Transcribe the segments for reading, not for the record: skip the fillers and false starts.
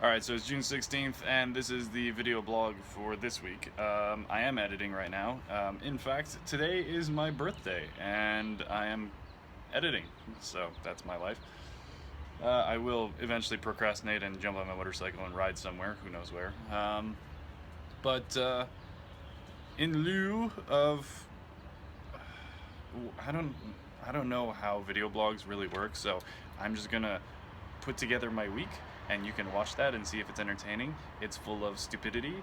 Alright, so it's June 16th, and this is the video blog for this week. I am editing right now. In fact, today is my birthday, and I am editing, so that's my life. I will eventually procrastinate and jump on my motorcycle and ride somewhere, who knows where. But in lieu of... I don't know how video blogs really work, so I'm just gonna put together my week, and you can watch that and see if it's entertaining. It's full of stupidity,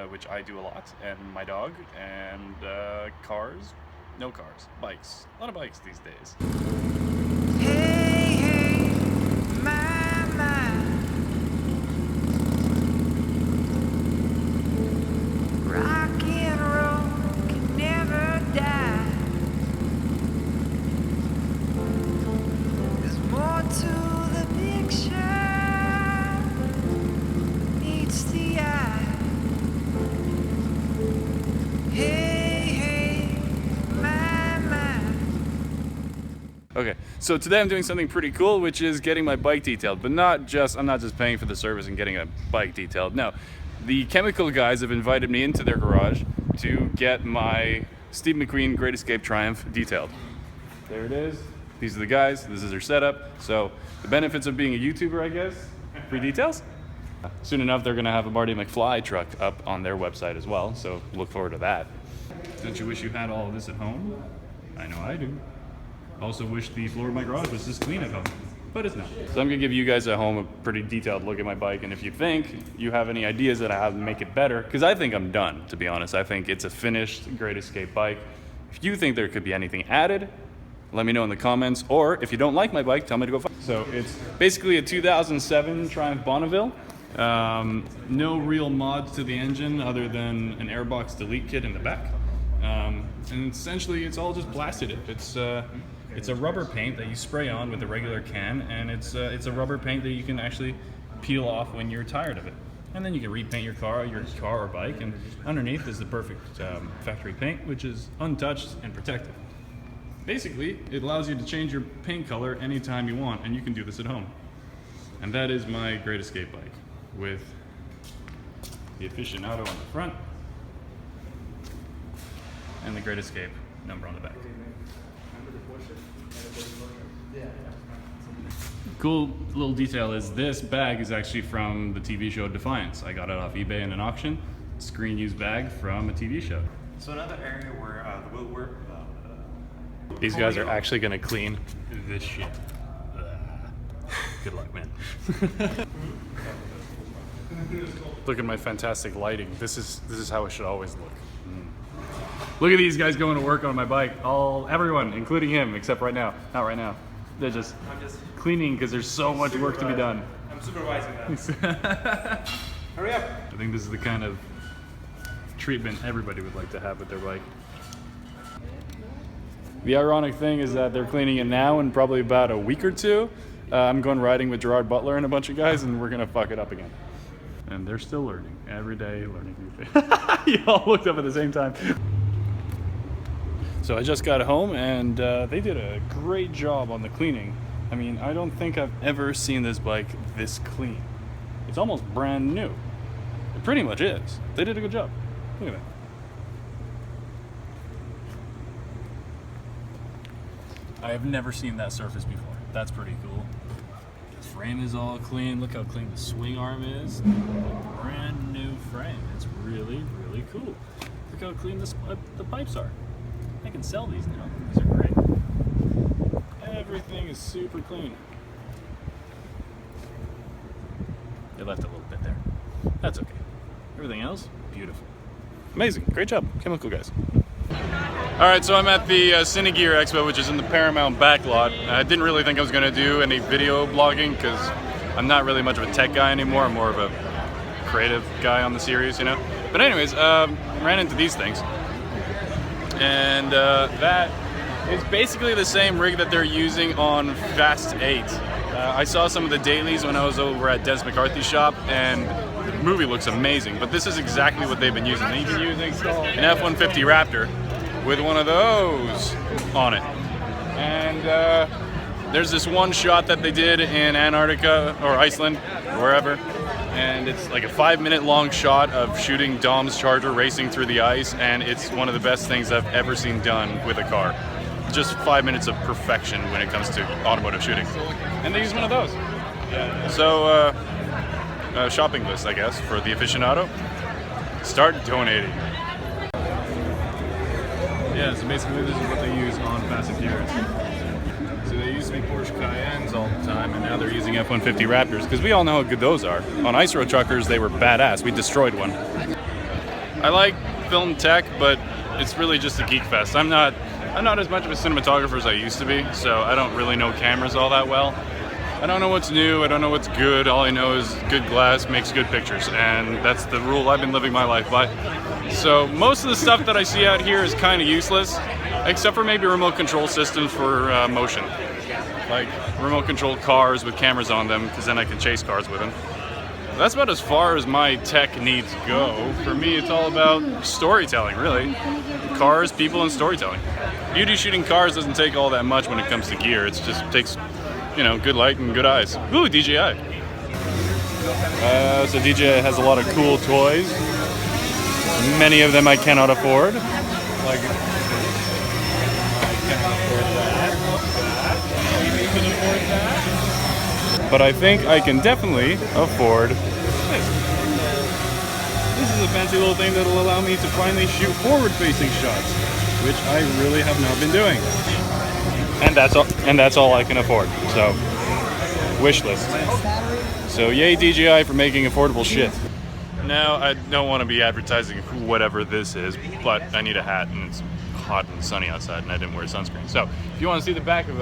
which I do a lot, and my dog, and cars. No cars. Bikes. A lot of bikes these days. Hey, hey, my, rock and roll can never die. There's more to the picture. Meets the eye. Hey, hey, my. Okay, so today I'm doing something pretty cool, which is getting my bike detailed, but I'm not just paying for the service and getting a bike detailed. No, the chemical guys have invited me into their garage to get my Steve McQueen Great Escape Triumph detailed. There it is. These are the guys. This is their setup. So the benefits of being a YouTuber, I guess, free details. Soon enough, they're gonna have a Marty McFly truck up on their website as well, so look forward to that. Don't you wish you had all of this at home? I know I do. Also wish the floor of my garage was this clean at home, but it's not. So I'm gonna give you guys at home a pretty detailed look at my bike, and if you think you have any ideas that I have to make it better, because I think I'm done, to be honest. I think it's a finished Great Escape bike. If you think there could be anything added, let me know in the comments, or if you don't like my bike, tell me to go find it. So it's basically a 2007 Triumph Bonneville. No real mods to the engine other than an airbox delete kit in the back. And essentially it's all just blasted. It's a rubber paint that you spray on with a regular can, and it's a rubber paint that you can actually peel off when you're tired of it. And then you can repaint your car or bike, and underneath is the perfect factory paint, which is untouched and protected. Basically, it allows you to change your paint color anytime you want, and you can do this at home. And that is my Great Escape bike, with the aVLOGinauto on the front, and the Great Escape number on the back. Cool little detail is this bag is actually from the TV show Defiance. I got it off eBay in an auction. Screen used bag from a TV show. So another area where the woodwork. These guys are actually gonna clean this shit. Good luck, man. Look at my fantastic lighting. This is how it should always look. Look at these guys going to work on my bike. Everyone, including him, except right now. Not right now. I'm just cleaning because there's so much work to be done. I'm supervising that. Hurry up. I think this is the kind of treatment everybody would like to have with their bike. The ironic thing is that they're cleaning it now in probably about a week or two. I'm going riding with Gerard Butler and a bunch of guys, and we're gonna fuck it up again. And they're still learning, every day learning new things. You all looked up at the same time. So I just got home, and they did a great job on the cleaning. I mean, I don't think I've ever seen this bike this clean. It's almost brand new. It pretty much is. They did a good job. Look at that. I have never seen that surface before. That's pretty cool. The frame is all clean. Look how clean the swing arm is. Brand new frame. It's really, really cool. Look how clean the pipes are. I can sell these now. These are great. Everything is super clean. They left a little bit there. That's okay. Everything else, beautiful. Amazing. Great job, chemical guys. Alright, so I'm at the Cine Gear Expo, which is in the Paramount backlot. I didn't really think I was going to do any video blogging because I'm not really much of a tech guy anymore. I'm more of a creative guy on the series, you know? But anyways, ran into these things. And that is basically the same rig that they're using on Fast 8. I saw some of the dailies when I was over at Des McCarthy's shop, and the movie looks amazing. But this is exactly what they've been using. They've been using an F-150 Raptor with one of those on it. And there's this one shot that they did in Antarctica or Iceland, or wherever, and it's like a 5-minute long shot of shooting Dom's Charger racing through the ice, and it's one of the best things I've ever seen done with a car. Just 5 minutes of perfection when it comes to automotive shooting. And they use one of those. So, shopping list, I guess, for the aficionado. Start donating. Yeah, so basically this is what they use on Fast and Furious. So they used to be Porsche Cayennes all the time, and now they're using F-150 Raptors, because we all know how good those are. On ice road truckers, they were badass. We destroyed one. I like film tech, but it's really just a geek fest. I'm not as much of a cinematographer as I used to be, so I don't really know cameras all that well. I don't know what's new, I don't know what's good. All I know is good glass makes good pictures, and that's the rule I've been living my life by. So most of the stuff that I see out here is kind of useless, except for maybe remote control systems for motion. Like remote controlled cars with cameras on them, because then I can chase cars with them. That's about as far as my tech needs go. For me, it's all about storytelling, really. Cars, people, and storytelling. Beauty shooting cars doesn't take all that much when it comes to gear. It just takes, you know, good light and good eyes. Ooh, DJI. So DJI has a lot of cool toys. Many of them I cannot afford. Like, I cannot afford that. You can afford that. But I think I can definitely afford this. This is a fancy little thing that'll allow me to finally shoot forward-facing shots, which I really have not been doing. And that's all I can afford. So, wish list. So yay DJI for making affordable shit. Now I don't want to be advertising whatever this is, but I need a hat and it's hot and sunny outside and I didn't wear sunscreen. So if you want to see the back of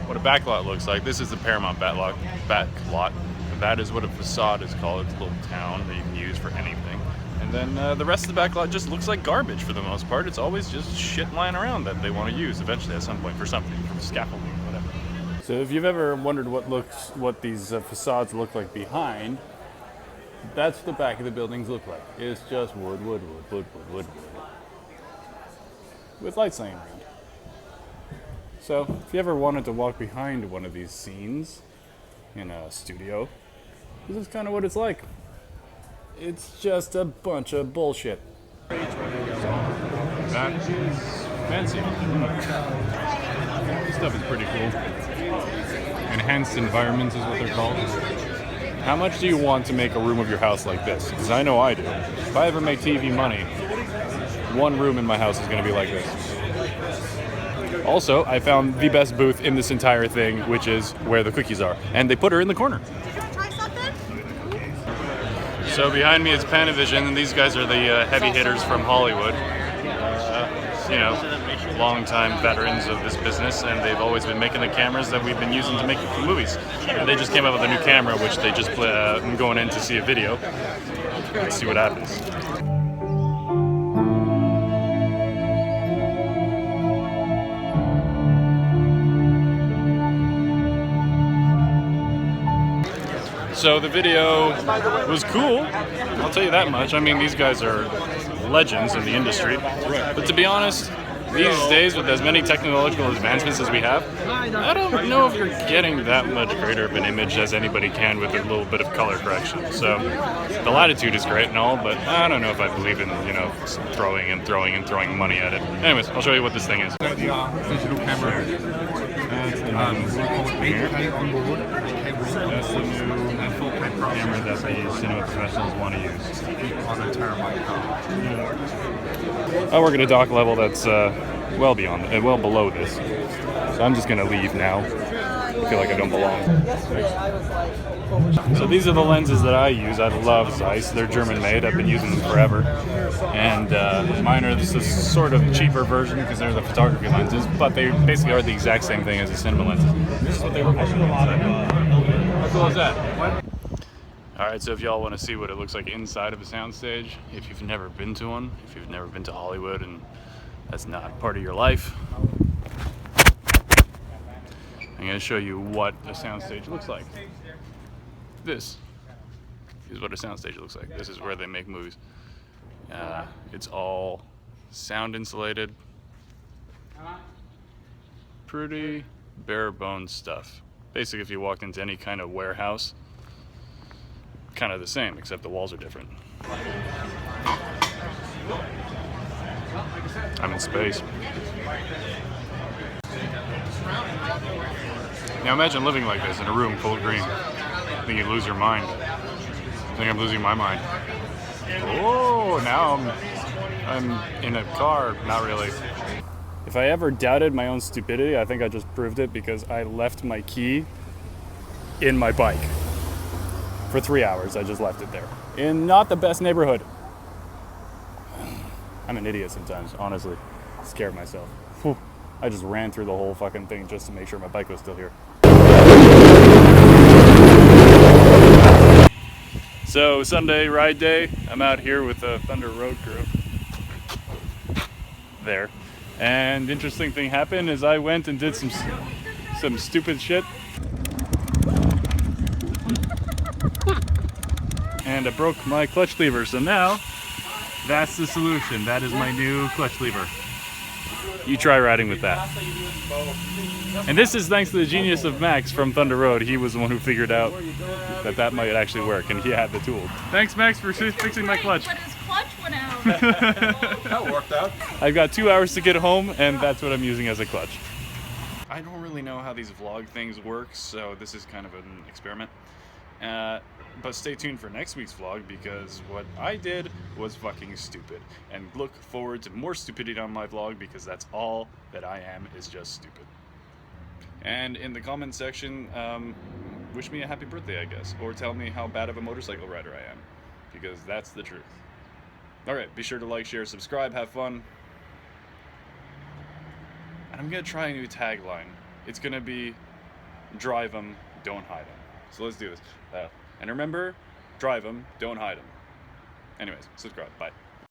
what a backlot looks like, this is the Paramount backlot. That is what a facade is called. It's a little town that you can use for anything. And then the rest of the backlot just looks like garbage for the most part. It's always just shit lying around that they want to use eventually at some point for something, for scaffolding, whatever. So if you've ever wondered what these facades look like behind, that's what the back of the buildings look like. It's just wood. With lights laying around. So if you ever wanted to walk behind one of these scenes in a studio, this is kind of what it's like. It's just a bunch of bullshit. That is fancy. This stuff is pretty cool. Enhanced environments is what they're called. How much do you want to make a room of your house like this? Because I know I do. If I ever make TV money, one room in my house is going to be like this. Also, I found the best booth in this entire thing, which is where the cookies are. And they put her in the corner. Try something? So behind me is Panavision, and these guys are the heavy hitters from Hollywood. You know, long-time veterans of this business, and they've always been making the cameras that we've been using to make movies. And they just came up with a new camera, which they just I'm going in to see a video. Let's see what happens. So the video was cool, I'll tell you that much. I mean, these guys are legends in the industry. But to be honest, these days, with as many technological advancements as we have, I don't know if you're getting that much greater of an image as anybody can with a little bit of color correction. So the latitude is great and all, but I don't know if I believe in, you know, throwing money at it. Anyways, I'll show you what this thing is. Digital camera. On board. That's the new camera that the cinema professionals want to use. On a terabyte car. I work at a dock level that's well below this. So I'm just gonna leave now. I feel like I don't belong. So these are the lenses that I use. I love Zeiss. They're German made. I've been using them forever. And mine are this sort of cheaper version because they're the photography lenses, but they basically are the exact same thing as the cinema lenses. This is what they look like. How cool is that? Alright, so if y'all want to see what it looks like inside of a soundstage, if you've never been to one, if you've never been to Hollywood and that's not part of your life, I'm going to show you what a soundstage looks like. This is what a soundstage looks like. This is where they make movies. It's all sound insulated. Pretty bare bones stuff. Basically, if you walked into any kind of warehouse, kind of the same, except the walls are different. I'm in space. Now imagine living like this in a room full of green. I think you lose your mind. I think I'm losing my mind. Oh, now I'm in a car. Not really. If I ever doubted my own stupidity, I think I just proved it because I left my key in my bike. For 3 hours, I just left it there. In not the best neighborhood. I'm an idiot sometimes, honestly. Scared myself. Whew. I just ran through the whole fucking thing just to make sure my bike was still here. So Sunday ride day, I'm out here with the Thunder Road crew. There. And interesting thing happened is I went and did some stupid shit. And I broke my clutch lever, so now that's the solution. That is my new clutch lever. You try riding with that. And this is thanks to the genius of Max from Thunder Road. He was the one who figured out that might actually work, and he had the tool. Thanks, Max, for fixing my clutch. But his clutch went out. That worked out. I've got 2 hours to get home, and that's what I'm using as a clutch. I don't really know how these vlog things work, so this is kind of an experiment. But stay tuned for next week's vlog, because what I did was fucking stupid. And look forward to more stupidity on my vlog, because that's all that I am, is just stupid. And in the comment section, wish me a happy birthday, I guess. Or tell me how bad of a motorcycle rider I am, because that's the truth. Alright, be sure to like, share, subscribe, have fun. And I'm gonna try a new tagline. It's gonna be, drive 'em, don't hide 'em. So let's do this. And remember, drive 'em, don't hide 'em. Anyways, subscribe. Bye.